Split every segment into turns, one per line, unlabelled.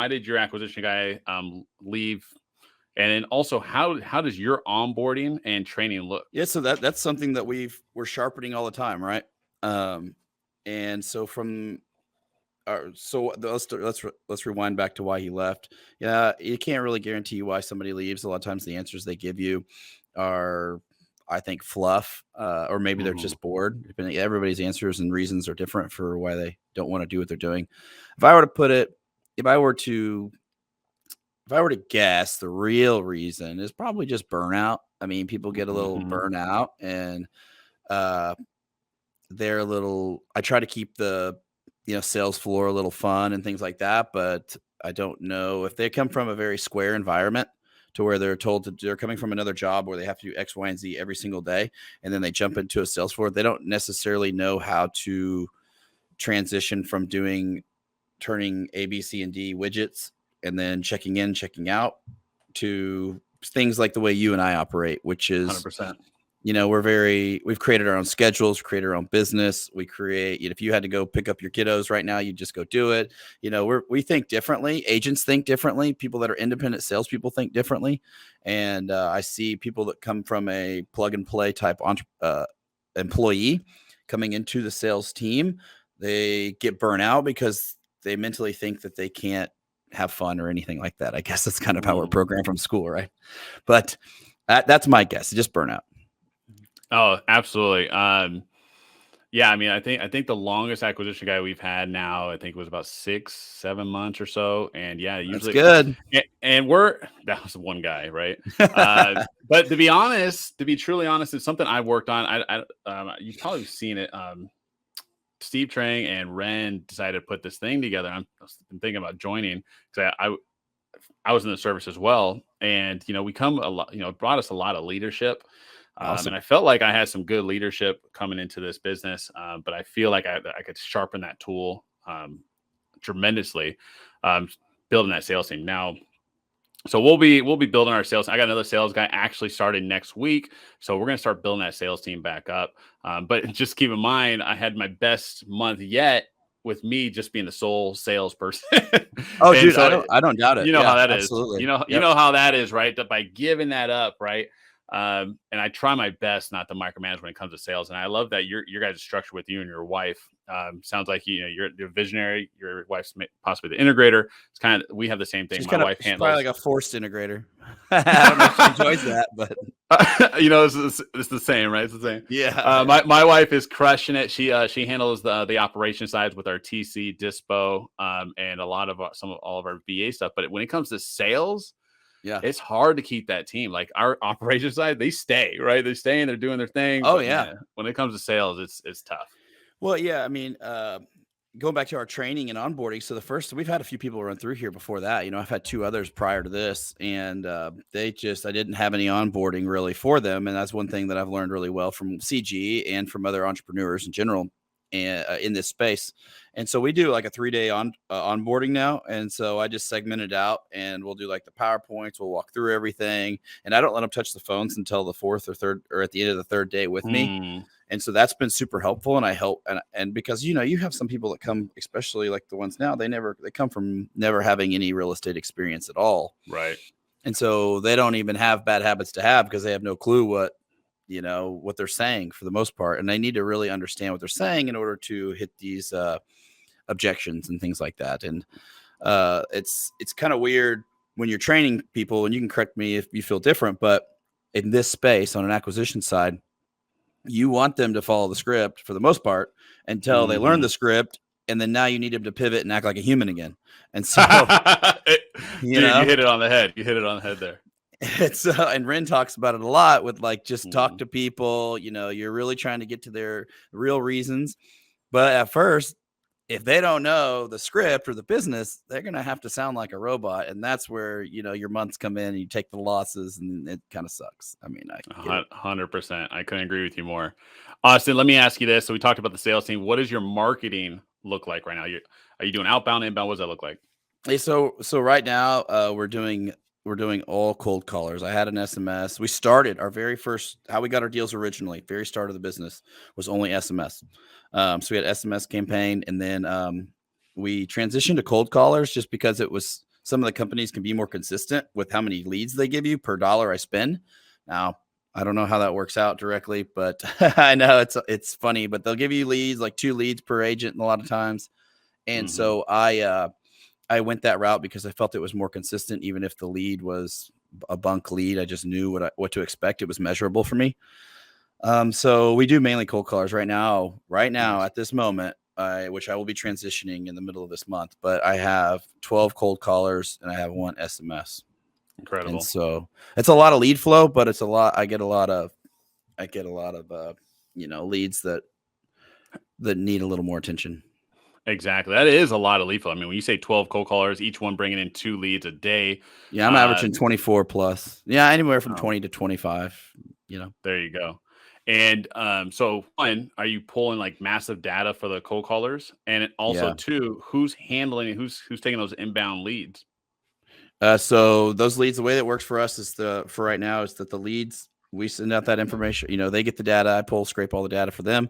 did your acquisition guy leave? And then also, how does your onboarding and training look?
Yeah, so that's something that we're sharpening all the time, right? And so let's rewind back to why he left. Yeah, you can't really guarantee why somebody leaves. A lot of times, the answers they give you are, I think, fluff, or maybe they're
Mhm.
just bored. Depending, everybody's answers and reasons are different for why they don't want to do what they're doing. If I were to put it, if I were to if I were to guess, the real reason is probably just burnout. I mean, people get a little
Mhm.
burnout, and uh, they're a little. I try to keep the sales floor a little fun and things like that, but I don't know if they come from a very square environment to where they're told they're coming from another job where they have to do X, Y, and Z every single day, and then they jump into a sales floor. They don't necessarily know how to transition from turning A, B, C, and D widgets and then checking in, checking out to things like the way you and I operate, which is,
100%.
we've created our own schedules, created our own business. We create, if you had to go pick up your kiddos right now, you just go do it. We think differently. Agents think differently. People that are independent salespeople think differently. And I see people that come from a plug and play type employee coming into the sales team. They get burnt out because they mentally think that they can't have fun or anything like that. I guess that's kind of how we're
Mm.
programmed from school, right? But that's my guess. Just burnout.
Oh, absolutely. Yeah, I mean, I think the longest acquisition guy we've had now, I think, was about 6, 7 months or so. And yeah,
That's
usually,
good.
and that was one guy, right? But to be honest, to be truly honest, it's something I worked on. You've probably seen it. Steve Trang and Ren decided to put this thing together. I've been thinking about joining because I was in the service as well, and we come a lot. It brought us a lot of leadership, and
Awesome.
I felt like I had some good leadership coming into this business. But I feel like I could sharpen that tool tremendously, um, building that sales team now. So we'll be building our sales. I got another sales guy actually starting next week, so we're gonna start building that sales team back up. But just keep in mind, I had my best month yet with me just being the sole salesperson,
Oh,
and
dude,
so
I don't doubt it.
you know how
Yeah,
that is.
absolutely.
You
Yep.
know how that is, right? That by giving that up, right? And I try my best not to micromanage when it comes to sales. And I love that your guys' structure with you and your wife sounds like you're the visionary. Your wife's possibly the integrator. It's kind of we have the same thing. My wife
She's probably
handles.
like a forced integrator. I don't know if she enjoys that, but
It's the same, right? It's the same.
yeah, yeah.
My wife is crushing it. She handles the operation sides with our TC Dispo, and a lot of all of our VA stuff. But when it comes to sales,
Yeah.
it's hard to keep that team. Like our operation side, they stay, right? They stay and they're doing their thing.
Oh,
But
yeah.
man, when it comes to sales, it's tough.
Well, yeah, I mean, going back to our training and onboarding. So we've had a few people run through here before that. I've had two others prior to this, and I didn't have any onboarding really for them. And that's one thing that I've learned really well from CG and from other entrepreneurs in general and in this space. And so we do like a 3-day onboarding now. And so I just segment it out, and we'll do like the PowerPoints. We'll walk through everything, and I don't let them touch the phones until the fourth or third, or at the end of the third day with me.
Mm,
And so that's been super helpful. And I help, and because, you have some people that come, especially like the ones now, they come from never having any real estate experience at all.
right.
And so they don't even have bad habits to have because they have no clue what they're saying for the most part. And they need to really understand what they're saying in order to hit these objections and things like that. And it's kind of weird when you're training people, and you can correct me if you feel different, but in this space on an acquisition side, you want them to follow the script for the most part until they learn
Mhm.
the script. And then now you need them to pivot and act like a human again. And so, you
Dude, you
know,
hit it on the head. You hit it on the head there.
it's, and Ren talks about it a lot with like, just talk
Mhm.
to people, you're really trying to get to their real reasons. But at first, if they don't know the script or the business, they're going to have to sound like a robot. And that's where, your months come in and you take the losses, and it kind of sucks. I mean, I get it.
100%. I couldn't agree with you more. Austin, let me ask you this. So we talked about the sales team. What does your marketing look like right now? Are you doing outbound, inbound? What does that look like?
Hey, so right now, we're doing all cold callers. I had an SMS. We started our very first, how we got our deals originally, very start of the business was only SMS. So we had SMS campaign, and then we transitioned to cold callers just because it was some of the companies can be more consistent with how many leads they give you per dollar I spend. Now, I don't know how that works out directly, but I know it's funny, but they'll give you leads, like 2 leads per agent a lot of times. And so I went that route because I felt it was more consistent. Even if the lead was a bunk lead, I just knew what to expect. It was measurable for me. So we do mainly cold callers right now.
Nice.
At this moment, which I will be transitioning in the middle of this month, but I have 12 cold callers and I have 1 SMS.
Incredible.
And so it's a lot of lead flow, but it's a lot. I get a lot of leads that need a little more attention.
Exactly. That is a lot of lead flow. I mean, when you say 12 cold callers, each one bringing in 2 leads a day.
Yeah, I'm averaging 24 plus. Yeah, anywhere from 20 to 25.
There you go. And so one, are you pulling like massive data for the cold callers? And also two, who's handling it? Who's taking those inbound leads?
So those leads, the way that works for us is for right now is that the leads, we send out that information. They get the data. I scrape all the data for them.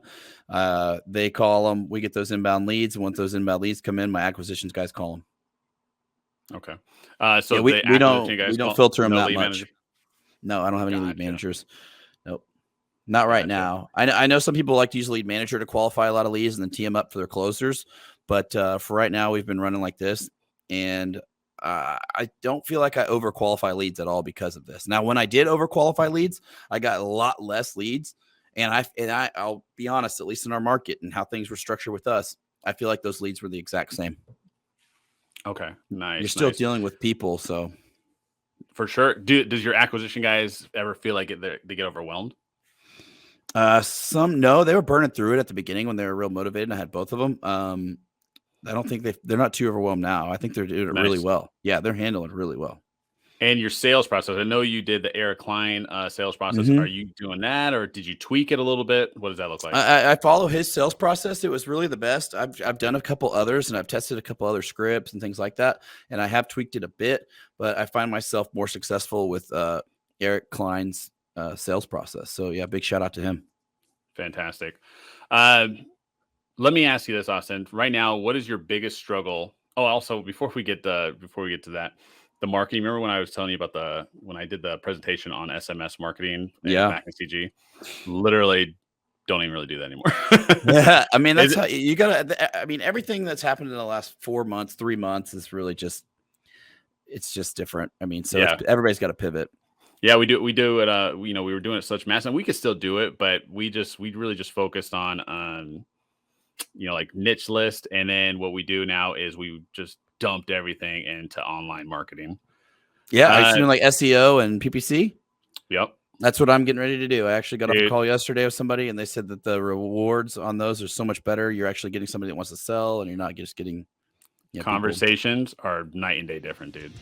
They call them. We get those inbound leads. And once those inbound leads come in, my acquisitions guys call them.
Okay. So
yeah, we don't filter them that much. Manager? No, I don't have any lead managers. Nope. Not right now. I know some people like to use lead manager to qualify a lot of leads and then tee them up for their closers. But for right now, we've been running like this. And I don't feel like I overqualify leads at all because of this. Now, when I did overqualify leads, I got a lot less leads. And I'll be honest, at least in our market and how things were structured with us, I feel like those leads were the exact same.
Okay, nice.
You're still dealing with people, so
for sure. Does your acquisition guys ever feel like they get overwhelmed?
Some no, they were burning through it at the beginning when they were real motivated. And I had both of them. I don't think they're not too overwhelmed now. I think they're doing it really well. Yeah, they're handling it really well.
And your sales process, I know you did the Eric Klein sales process. Are you doing that, or did you tweak it a little bit? What does that look like?
I follow his sales process. It was really the best. I've done a couple others, and I've tested a couple other scripts and things like that, and I have tweaked it a bit. But I find myself more successful with Eric Klein's sales process. So yeah, big shout out to him.
Fantastic. Let me ask you this, Austin. Right now, what is your biggest struggle? Oh, also before we get to that, the marketing. Remember when I was telling you about when I did the presentation on SMS marketing back in CG? Literally don't even really do that anymore.
Yeah, I mean, that's how you gotta. I mean, everything that's happened in the last 4 months, 3 months is really it's just different. I mean, so everybody's got to pivot.
Yeah, we do it. We were doing it such mass, and we could still do it, but we really just focused on like niche list, and then what we do now is we just dumped everything into online marketing.
Yeah, are you doing like SEO and PPC?
Yep.
That's what I'm getting ready to do. I actually got off a call yesterday with somebody, and they said that the rewards on those are so much better. You're actually getting somebody that wants to sell, and you're not just getting
conversations are night and day different, dude.